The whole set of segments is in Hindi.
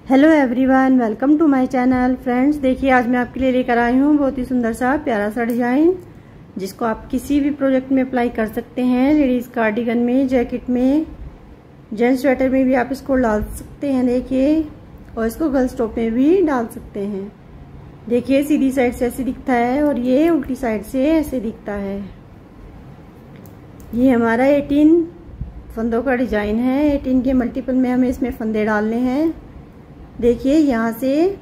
Hello everyone, welcome to my channel. Friends, देखिए आज मैं आपके लिए लेकर आई हूँ बहुत ही सुंदर सा प्यारा सा डिजाइन, जिसको आप किसी भी प्रोजेक्ट में अप्लाई कर सकते हैं। लेडीज कार्डिगन में, जैकेट में, जेंट्स स्वेटर में भी आप इसको डाल सकते हैं। देखिए, और इसको गर्ल्स टॉप में भी डाल सकते हैं। देखिए, सीधी साइड से ऐसे दिखता है और ये उल्टी साइड से ऐसे दिखता है। ये हमारा 18 फंदों का डिजाइन है। 18 के मल्टीपल में हमें इसमें फंदे डालने हैं। देखिए, यहाँ से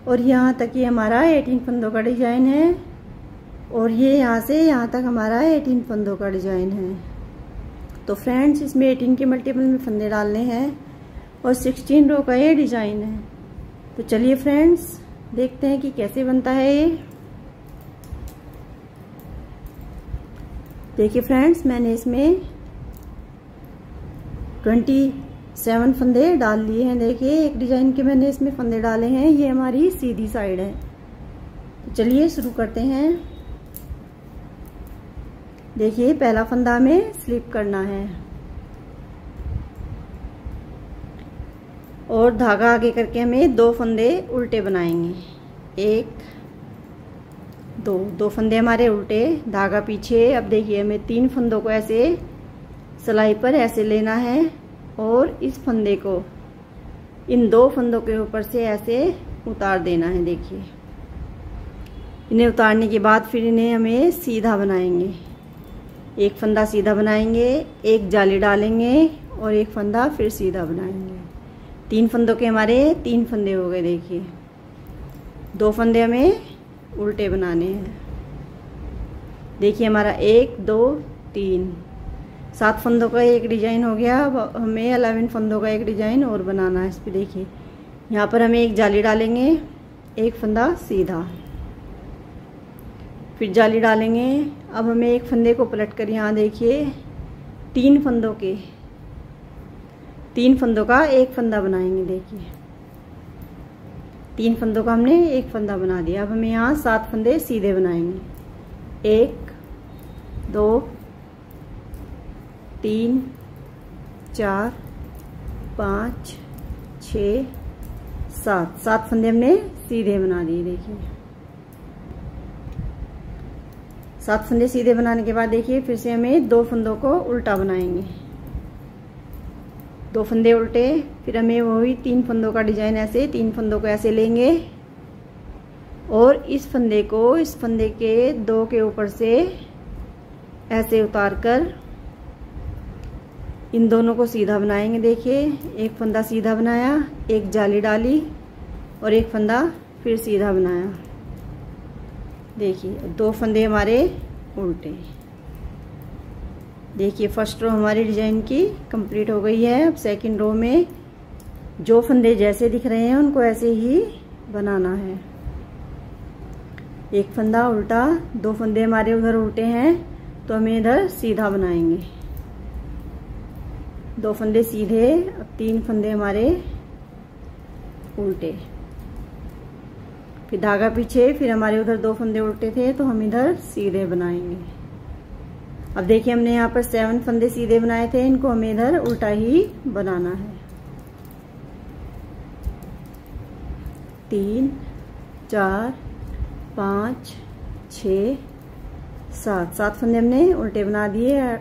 और यहाँ तक ये हमारा 18 फंदों का डिजाइन है, और ये यहाँ से यहाँ तक हमारा 18 फंदों का डिजाइन है। तो फ्रेंड्स, इसमें 18 के मल्टीपल में फंदे डालने हैं और 16 रो का ये डिजाइन है। तो चलिए फ्रेंड्स, देखते हैं कि कैसे बनता है ये। देखिए फ्रेंड्स, मैंने इसमें 27 फंदे डाल लिए हैं। देखिए, एक डिजाइन के मैंने इसमें फंदे डाले हैं। ये हमारी सीधी साइड है। तो चलिए शुरू करते हैं। देखिए, पहला फंदा हमें स्लिप करना है और धागा आगे करके हमें 2 फंदे उल्टे बनाएंगे। 1 2 फंदे हमारे उल्टे, धागा पीछे। अब देखिए, हमें 3 फंदों को ऐसे सिलाई पर ऐसे लेना है और इस फंदे को इन 2 फंदों के ऊपर से ऐसे उतार देना है। देखिए, इन्हें उतारने के बाद फिर इन्हें हमें सीधा बनाएंगे। एक फंदा सीधा बनाएंगे, एक जाली डालेंगे और एक फंदा फिर सीधा बनाएंगे। 3 फंदों के हमारे 3 फंदे हो गए। देखिए, 2 फंदे हमें उल्टे बनाने हैं। देखिए, हमारा 1 2 3 7 फंदों का एक डिजाइन हो गया। अब हमें 11 फंदों का एक डिजाइन और बनाना है। इस पे देखिए, यहाँ पर हमें एक जाली डालेंगे, एक फंदा सीधा, फिर जाली डालेंगे। अब हमें एक फंदे को पलट कर यहाँ देखिए 3 फंदों का एक फंदा बनाएंगे। देखिए, 3 फंदों का हमने एक फंदा बना दिया। अब हमें यहाँ 7 फंदे सीधे बनाएंगे। 1 2 3 4 5 6 7 फंदे हमने सीधे बना दिए। देखिए, 7 फंदे सीधे बनाने के बाद देखिए, फिर से हमें 2 फंदों को उल्टा बनाएंगे। 2 फंदे उल्टे, फिर हमें वही 3 फंदों का डिजाइन ऐसे 3 फंदों को ऐसे लेंगे और इस फंदे को इस फंदे के 2 के ऊपर से ऐसे उतार कर इन दोनों को सीधा बनाएंगे। देखिए, एक फंदा सीधा बनाया, एक जाली डाली और एक फंदा फिर सीधा बनाया। देखिए, 2 फंदे हमारे उल्टे। देखिए, फर्स्ट रो हमारी डिजाइन की कंप्लीट हो गई है। अब सेकंड रो में जो फंदे जैसे दिख रहे हैं उनको ऐसे ही बनाना है। एक फंदा उल्टा, 2 फंदे हमारे उधर उल्टे हैं तो हमें इधर सीधा बनाएंगे। 2 फंदे सीधे, अब 3 फंदे हमारे उल्टे, फिर धागा पीछे, फिर हमारे उधर 2 फंदे उल्टे थे तो हम इधर सीधे बनाएंगे। अब देखिए, हमने यहाँ पर 7 फंदे सीधे बनाए थे, इनको हमें इधर उल्टा ही बनाना है। 3 4 5 6 7 फंदे हमने उल्टे बना दिए।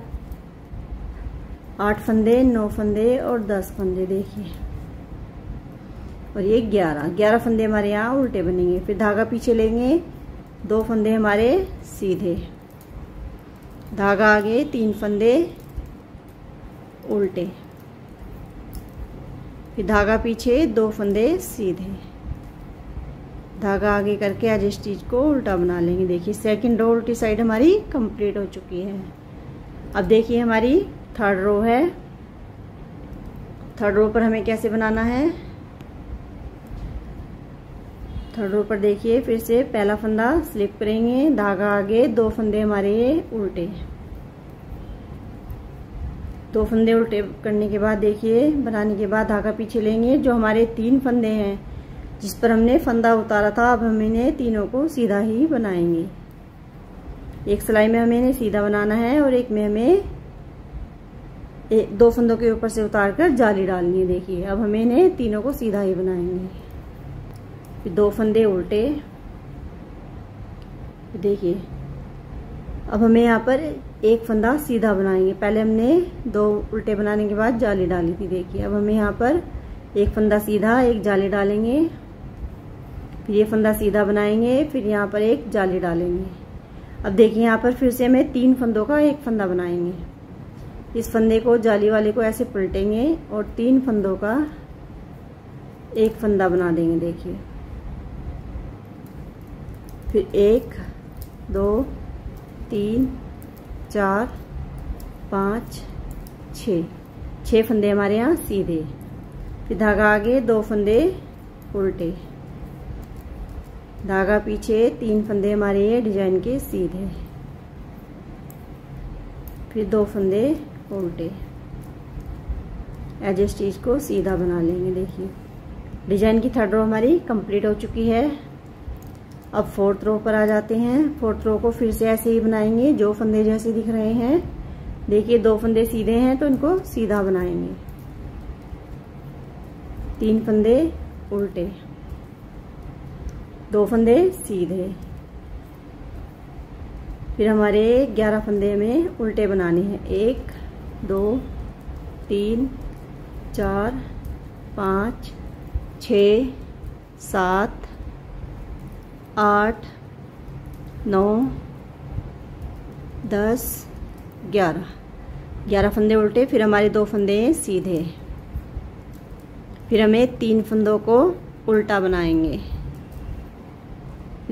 8 फंदे, 9 फंदे और 10 फंदे। देखिए, और ये 11 फंदे हमारे यहाँ उल्टे बनेंगे। फिर धागा पीछे लेंगे, 2 फंदे हमारे सीधे, धागा आगे, 3 फंदे उल्टे, फिर धागा पीछे, 2 फंदे सीधे, धागा आगे करके आज स्टिच को उल्टा बना लेंगे। देखिए, सेकंड रो उल्टी साइड हमारी कंप्लीट हो चुकी है। अब देखिए, हमारी थर्ड रो है। थर्ड रो पर हमें कैसे बनाना है। थर्ड रो पर देखिए, फिर से पहला फंदा स्लिप करेंगे, धागा आगे, 2 फंदे हमारे उल्टे। 2 फंदे उल्टे करने के बाद देखिए, बनाने के बाद धागा पीछे लेंगे। जो हमारे 3 फंदे हैं जिस पर हमने फंदा उतारा था, अब हम इन्हें तीनों को सीधा ही बनाएंगे। एक सिलाई में हमें इन्हें सीधा बनाना है और एक में हमें दो फंदों के ऊपर से उतार कर जाली डालनी है। देखिए अब हमें इन्हें तीनों को सीधा ही बनाएंगे। फिर 2 फंदे उल्टे। देखिए अब हमें यहाँ पर एक फंदा सीधा बनाएंगे। पहले हमने 2 उल्टे बनाने के बाद जाली डाली थी। देखिए अब हमें यहाँ पर एक फंदा सीधा, एक जाली डालेंगे, फिर ये फंदा सीधा बनाएंगे, फिर यहाँ पर एक जाली डालेंगे। अब देखिए यहाँ पर फिर से हमें 3 फंदों का एक फंदा बनाएंगे। इस फंदे को, जाली वाले को ऐसे पलटेंगे और 3 फंदों का एक फंदा बना देंगे। देखिए फिर 1 2 3 4 5 6 फंदे हमारे यहाँ सीधे। फिर धागा आगे, 2 फंदे उल्टे, धागा पीछे, 3 फंदे हमारे ये डिजाइन के सीधे, फिर 2 फंदे उल्टे। एज स्टिच को सीधा बना लेंगे। देखिए डिजाइन की 3rd रो हमारी कंप्लीट हो चुकी है। अब 4th रो पर आ जाते हैं। 4th रो को फिर से ऐसे ही बनाएंगे जो फंदे जैसे दिख रहे हैं। देखिए 2 फंदे सीधे हैं तो इनको सीधा बनाएंगे, 3 फंदे उल्टे, 2 फंदे सीधे। फिर हमारे 11 फंदे में उल्टे बनाने हैं। 1 2 3 4 5 6 7 8 9 10 11 फंदे उल्टे। फिर हमारे 2 फंदे सीधे। फिर हमें 3 फंदों को उल्टा बनाएंगे,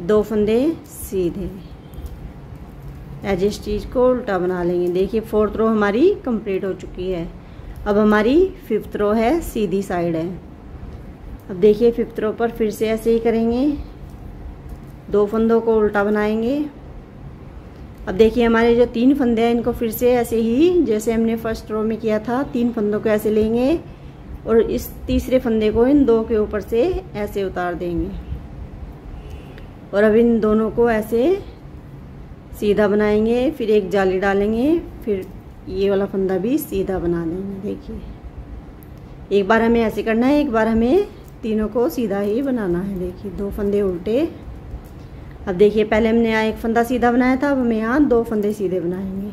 2 फंदे सीधे। एज स्टिच को उल्टा बना लेंगे। देखिए 4th रो हमारी कंप्लीट हो चुकी है। अब हमारी 5th रो है, सीधी साइड है। अब देखिए 5th रो पर फिर से ऐसे ही करेंगे, 2 फंदों को उल्टा बनाएंगे। अब देखिए हमारे जो 3 फंदे हैं इनको फिर से ऐसे ही जैसे हमने 1st रो में किया था, 3 फंदों को ऐसे लेंगे और इस तीसरे फंदे को इन 2 के ऊपर से ऐसे उतार देंगे और अब इन दोनों को ऐसे सीधा बनाएंगे। फिर एक जाली डालेंगे, फिर ये वाला फंदा भी सीधा बना देंगे। देखिए एक बार हमें ऐसे करना है, एक बार हमें तीनों को सीधा ही बनाना है। देखिए 2 फंदे उल्टे। अब देखिए पहले हमने यहाँ एक फंदा सीधा बनाया था, अब हमें यहाँ 2 फंदे सीधे बनाएंगे।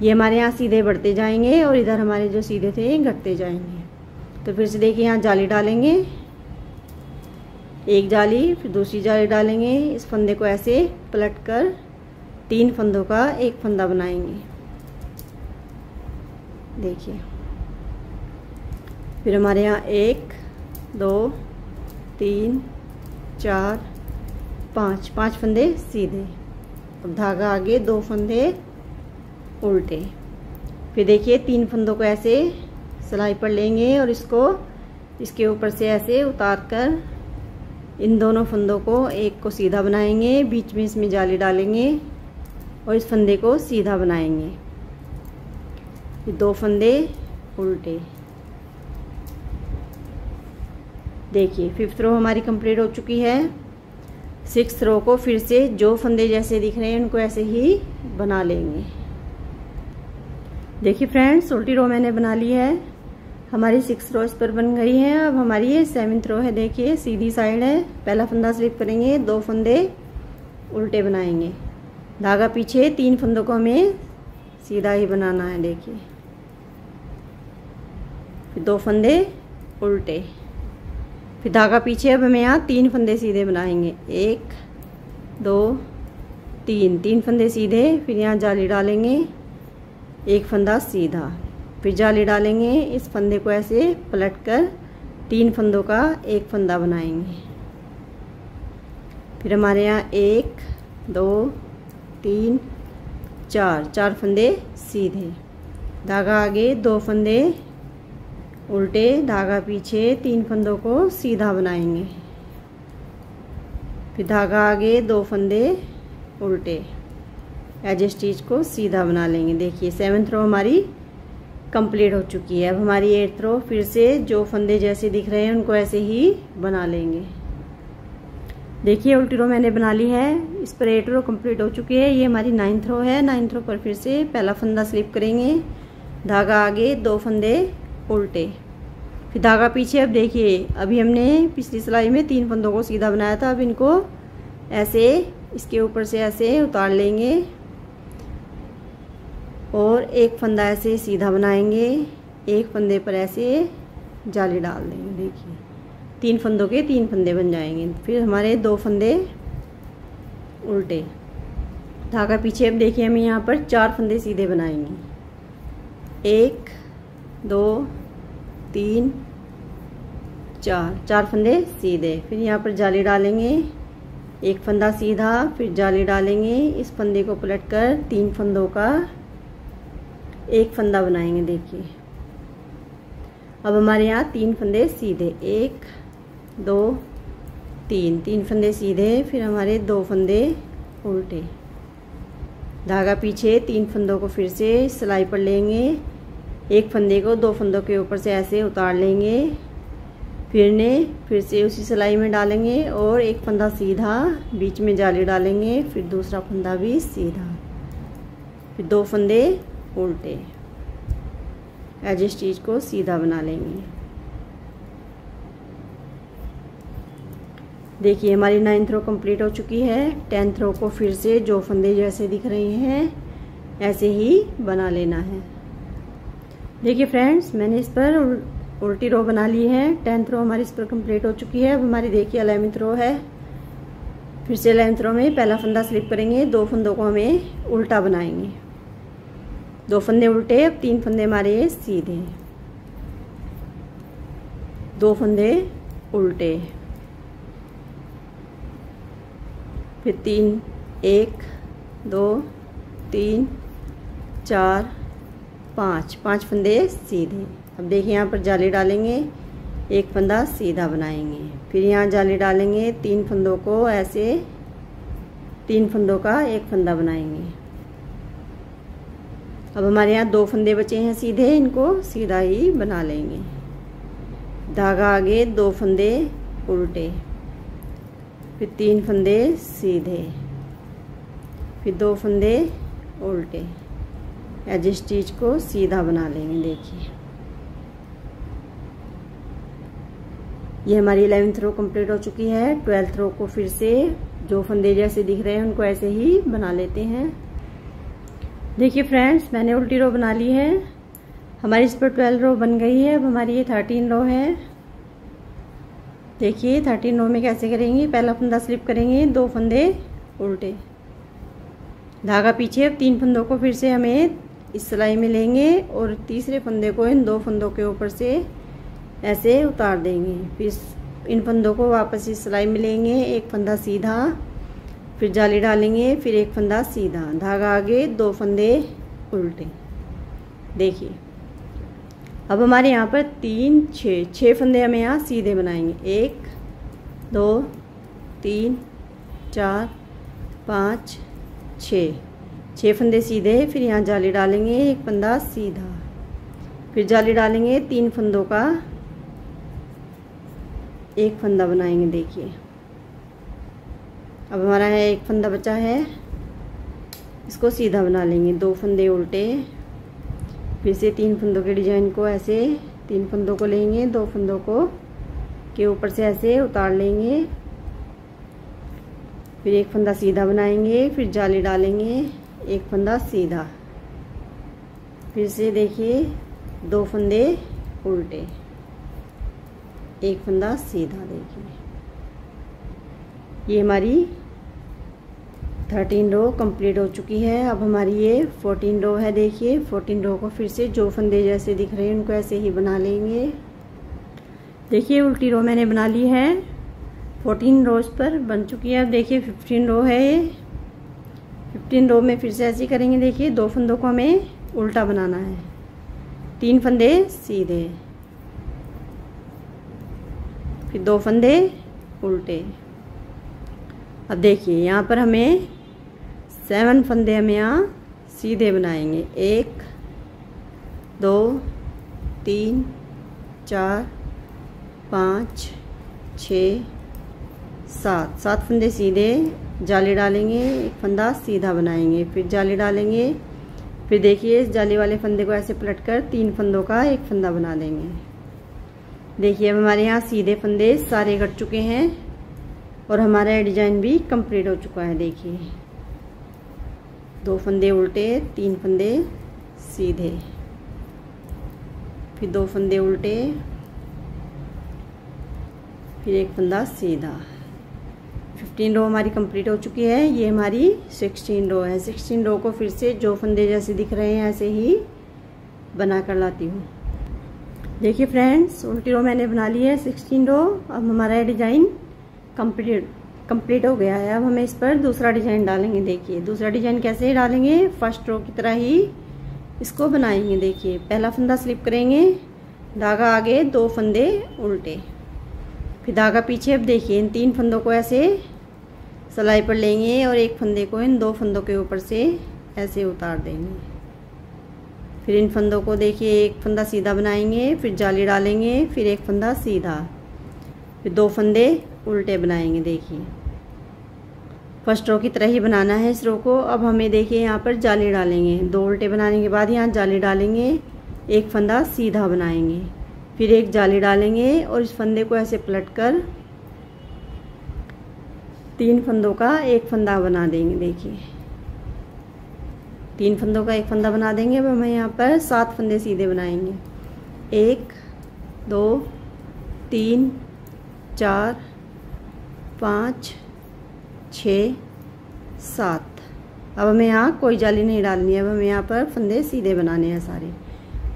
ये हमारे यहाँ सीधे बढ़ते जाएंगे और इधर हमारे जो सीधे थे घटते जाएंगे। तो फिर से देखिए यहाँ जाली डालेंगे, एक जाली, फिर दूसरी जाली डालेंगे। इस फंदे को ऐसे पलट कर 3 फंदों का एक फंदा बनाएंगे। देखिए फिर हमारे यहाँ 1 2 3 4 5 फंदे सीधे। अब धागा आगे, 2 फंदे उल्टे। फिर देखिए 3 फंदों को ऐसे सिलाई पर लेंगे और इसको इसके ऊपर से ऐसे उतार कर इन दोनों फंदों को एक को सीधा बनाएंगे, बीच में इसमें जाली डालेंगे और इस फंदे को सीधा बनाएंगे। फिर 2 फंदे उल्टे। देखिए 5th रो हमारी कंप्लीट हो चुकी है। 6th रो को फिर से जो फंदे जैसे दिख रहे हैं उनको ऐसे ही बना लेंगे। देखिए फ्रेंड्स उल्टी रो मैंने बना ली है, हमारी 6th रो इस पर बन गई है। अब हमारी ये 7th रो है। देखिए सीधी साइड है। पहला फंदा स्लिप करेंगे, 2 फंदे उल्टे बनाएंगे, धागा पीछे, 3 फंदों को हमें सीधा ही बनाना है। देखिए फिर 2 फंदे उल्टे, फिर धागा पीछे। अब हमें यहाँ 3 फंदे सीधे बनाएंगे, 1 2 3 फंदे सीधे। फिर यहाँ जाली डालेंगे, एक फंदा सीधा, फिर जाली डालेंगे। इस फंदे को ऐसे पलटकर 3 फंदों का एक फंदा बनाएंगे। फिर हमारे यहाँ 1 2 3 4 फंदे सीधे, धागा आगे, 2 फंदे उल्टे, धागा पीछे, 3 फंदों को सीधा बनाएंगे। फिर धागा आगे, 2 फंदे उल्टे, एज स्टिच को सीधा बना लेंगे। देखिए 7th रो हमारी कंप्लीट हो चुकी है। अब हमारी 8th रो फिर से जो फंदे जैसे दिख रहे हैं उनको ऐसे ही बना लेंगे। देखिए उल्टी रो मैंने बना ली है, इस पर 8 रो कंप्लीट हो चुकी है। ये हमारी 9th रो है। 9th रो पर फिर से पहला फंदा स्लिप करेंगे, धागा आगे, 2 फंदे उल्टे, फिर धागा पीछे। अब देखिए अभी हमने पिछली सिलाई में 3 फंदों को सीधा बनाया था, अब इनको ऐसे इसके ऊपर से ऐसे उतार लेंगे और एक फंदा ऐसे सीधा बनाएंगे, एक फंदे पर ऐसे जाली डाल देंगे। देखिए 3 फंदों के 3 फंदे बन जाएंगे। फिर हमारे 2 फंदे उल्टे, धागा पीछे। अब देखिए हम यहाँ पर 4 फंदे सीधे बनाएंगे, 1 2 3 4 फंदे सीधे। फिर यहाँ पर जाली डालेंगे, एक फंदा सीधा, फिर जाली डालेंगे, इस फंदे को पलटकर 3 फंदों का एक फंदा बनाएंगे। देखिए अब हमारे यहाँ 3 फंदे सीधे, 1 2 3 फंदे सीधे, फिर हमारे 2 फंदे उल्टे, धागा पीछे, 3 फंदों को फिर से सिलाई पर लेंगे, एक फंदे को 2 फंदों के ऊपर से ऐसे उतार लेंगे, फिर से उसी सिलाई में डालेंगे और एक फंदा सीधा, बीच में जाली डालेंगे, फिर दूसरा फंदा भी सीधा, फिर 2 फंदे उल्टे, एज स्टिच को सीधा बना लेंगे। देखिए हमारी 9th रो कंप्लीट हो चुकी है। 10th रो को फिर से जो फंदे जैसे दिख रहे हैं ऐसे ही बना लेना है। देखिए फ्रेंड्स मैंने इस पर उल्टी रो बना ली है। 10th रो हमारी इस पर कंप्लीट हो चुकी है। अब हमारी देखिए 11th रो है। फिर से 11th रो में पहला फंदा स्लिप करेंगे, 2 फंदों को हमें उल्टा बनाएंगे, 2 फंदे उल्टे, अब 3 फंदे हमारे सीधे, 2 फंदे उल्टे, फिर 3 1 2 3 4 5 फंदे सीधे। अब देखिए यहाँ पर जाली डालेंगे, एक फंदा सीधा बनाएंगे, फिर यहाँ जाली डालेंगे, 3 फंदों को ऐसे 3 फंदों का एक फंदा बनाएंगे। अब हमारे यहाँ 2 फंदे बचे हैं सीधे, इनको सीधा ही बना लेंगे, धागा आगे, 2 फंदे उल्टे, फिर 3 फंदे सीधे, फिर 2 फंदे उल्टे, एज स्टिच को सीधा बना लेंगे। देखिए ये हमारी 11th रो कंप्लीट हो चुकी है। 12th रो को फिर से जो फंदे जैसे दिख रहे हैं उनको ऐसे ही बना लेते हैं। देखिए फ्रेंड्स मैंने उल्टी रो बना ली है, हमारी इस पर 12 रो बन गई है। अब हमारी ये 13 रो है। देखिए 13 रो में कैसे करेंगे, पहला फंदा स्लिप करेंगे, 2 फंदे उल्टे, धागा पीछे, अब 3 फंदों को फिर से हमें इस सिलाई में लेंगे और तीसरे फंदे को इन 2 फंदों के ऊपर से ऐसे उतार देंगे, फिर इन फंदों को वापस इस सिलाई में लेंगे, एक फंदा सीधा, फिर जाली डालेंगे, फिर एक फंदा सीधा, धागा आगे, 2 फंदे उल्टे। देखिए अब हमारे यहाँ पर 3 6 फंदे हमें यहाँ सीधे बनाएंगे, 1 2 3 4 5 6 फंदे सीधे, फिर यहाँ जाली डालेंगे, एक फंदा सीधा, फिर जाली डालेंगे, 3 फंदों का एक फंदा बनाएंगे। देखिए अब हमारा है एक फंदा बचा है, इसको सीधा बना लेंगे, 2 फंदे उल्टे, फिर से 3 फंदों के डिजाइन को ऐसे 3 फंदों को लेंगे, 2 फंदों को के ऊपर से ऐसे उतार लेंगे, फिर एक फंदा सीधा बनाएंगे, फिर जाली डालेंगे, एक फंदा सीधा, फिर से देखिए 2 फंदे उल्टे, एक फंदा सीधा। देखिए ये हमारी 13 रो कंप्लीट हो चुकी है। अब हमारी ये 14 रो है। देखिए 14 रो को फिर से जो फंदे जैसे दिख रहे हैं उनको ऐसे ही बना लेंगे। देखिए उल्टी रो मैंने बना ली है, 14 रोज पर बन चुकी है। अब देखिए 15 रो है, 15 रो में फिर से ऐसे ही करेंगे। देखिए 2 फंदों को हमें उल्टा बनाना है, 3 फंदे सीधे, फिर 2 फंदे उल्टे। अब देखिए यहाँ पर हमें 7 फंदे हमें यहाँ सीधे बनाएंगे, 1 2 3 4 5 6 7 फंदे सीधे, जाली डालेंगे, एक फंदा सीधा बनाएंगे, फिर जाली डालेंगे, फिर देखिए इस जाली वाले फंदे को ऐसे पलटकर 3 फंदों का एक फंदा बना देंगे। देखिए अब हमारे यहाँ सीधे फंदे सारे कट चुके हैं और हमारा ये डिजाइन भी कंप्लीट हो चुका है। देखिए 2 फंदे उल्टे, 3 फंदे सीधे, फिर 2 फंदे उल्टे, फिर 1 फंदा सीधा। 15 रो हमारी कंप्लीट हो चुकी है। ये हमारी 16 रो है। 16 रो को फिर से जो फंदे जैसे दिख रहे हैं ऐसे ही बना कर लाती हूँ। देखिए फ्रेंड्स उल्टी रो मैंने बना ली है 16 रो। अब हमारा ये डिजाइन कंप्लीट हो गया है। अब हमें इस पर दूसरा डिजाइन डालेंगे। देखिए दूसरा डिजाइन कैसे डालेंगे, फर्स्ट रो की तरह ही इसको बनाएंगे। देखिए पहला फंदा स्लिप करेंगे, धागा आगे, 2 फंदे उल्टे, फिर धागा पीछे। अब देखिए इन 3 फंदों को ऐसे सिलाई पर लेंगे और 1 फंदे को इन 2 फंदों के ऊपर से ऐसे उतार देंगे। फिर इन फंदों को देखिए 1 फंदा सीधा बनाएंगे, फिर जाली डालेंगे, फिर 1 फंदा सीधा, फिर 2 फंदे उल्टे बनाएंगे। देखिए फर्स्ट रो की तरह ही बनाना है इस रो को। अब हमें देखिए यहाँ पर जाली डालेंगे, 2 उल्टे बनाने के बाद यहाँ जाली डालेंगे, 1 फंदा सीधा बनाएंगे, फिर 1 जाली डालेंगे और इस फंदे को ऐसे पलटकर 3 फंदों का 1 फंदा बना देंगे। देखिए 3 फंदों का 1 फंदा बना देंगे। अब हमें यहाँ पर 7 फंदे सीधे बनाएंगे। 1 2 3 4 5 6 7। अब हमें यहाँ कोई जाली नहीं डालनी है। अब हमें यहाँ पर फंदे सीधे बनाने हैं सारे।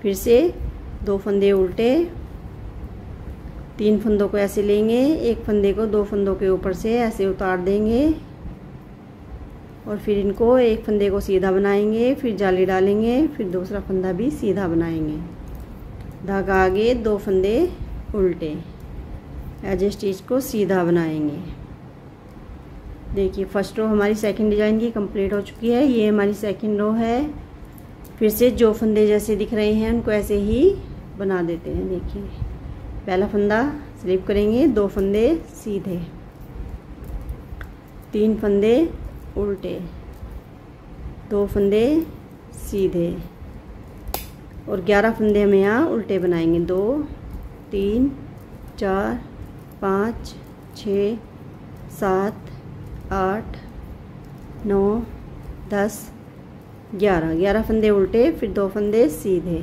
फिर से 2 फंदे उल्टे, 3 फंदों को ऐसे लेंगे, 1 फंदे को 2 फंदों के ऊपर से ऐसे उतार देंगे और फिर इनको 1 फंदे को सीधा बनाएंगे, फिर जाली डालेंगे, फिर दूसरा फंदा भी सीधा बनाएंगे, धागा आगे, 2 फंदे उल्टे, एज स्टिच को सीधा बनाएंगे। देखिए फर्स्ट रो हमारी सेकंड डिजाइन की कंप्लीट हो चुकी है। ये हमारी सेकंड रो है। फिर से जो फंदे जैसे दिख रहे हैं उनको ऐसे ही बना देते हैं। देखिए पहला फंदा स्लिप करेंगे, 2 फंदे सीधे, 3 फंदे उल्टे, 2 फंदे सीधे और 11 फंदे हमें यहाँ उल्टे बनाएंगे। 2 3 4 5 6 7 8 9 10 11 फंदे उल्टे, फिर 2 फंदे सीधे,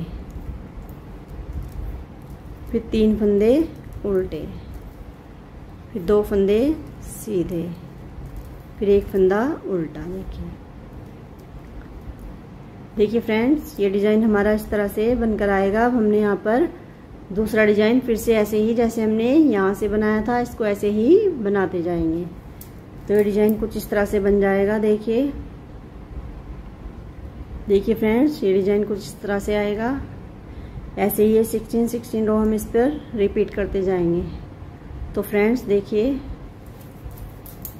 फिर 3 फंदे उल्टे, फिर 2 फंदे सीधे, फिर 1 फंदा उल्टा। देखिए फ्रेंड्स ये डिज़ाइन हमारा इस तरह से बनकर आएगा। अब हमने यहाँ पर दूसरा डिज़ाइन फिर से ऐसे ही जैसे हमने यहाँ से बनाया था इसको ऐसे ही बनाते जाएंगे। तो ये डिज़ाइन कुछ इस तरह से बन जाएगा। देखिए फ्रेंड्स ये डिज़ाइन कुछ इस तरह से आएगा। ऐसे ही ये 16 रो हम इस पर रिपीट करते जाएंगे। तो फ्रेंड्स देखिए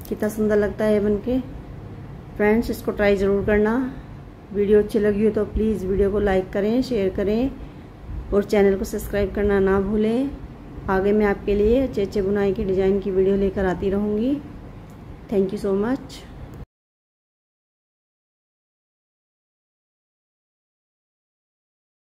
कितना सुंदर लगता है बनके। फ्रेंड्स इसको ट्राई ज़रूर करना। वीडियो अच्छी लगी हो तो प्लीज़ वीडियो को लाइक करें, शेयर करें और चैनल को सब्सक्राइब करना ना भूलें। आगे मैं आपके लिए अच्छे अच्छे बुनाई की डिज़ाइन की वीडियो लेकर आती रहूँगी। Thank you so much.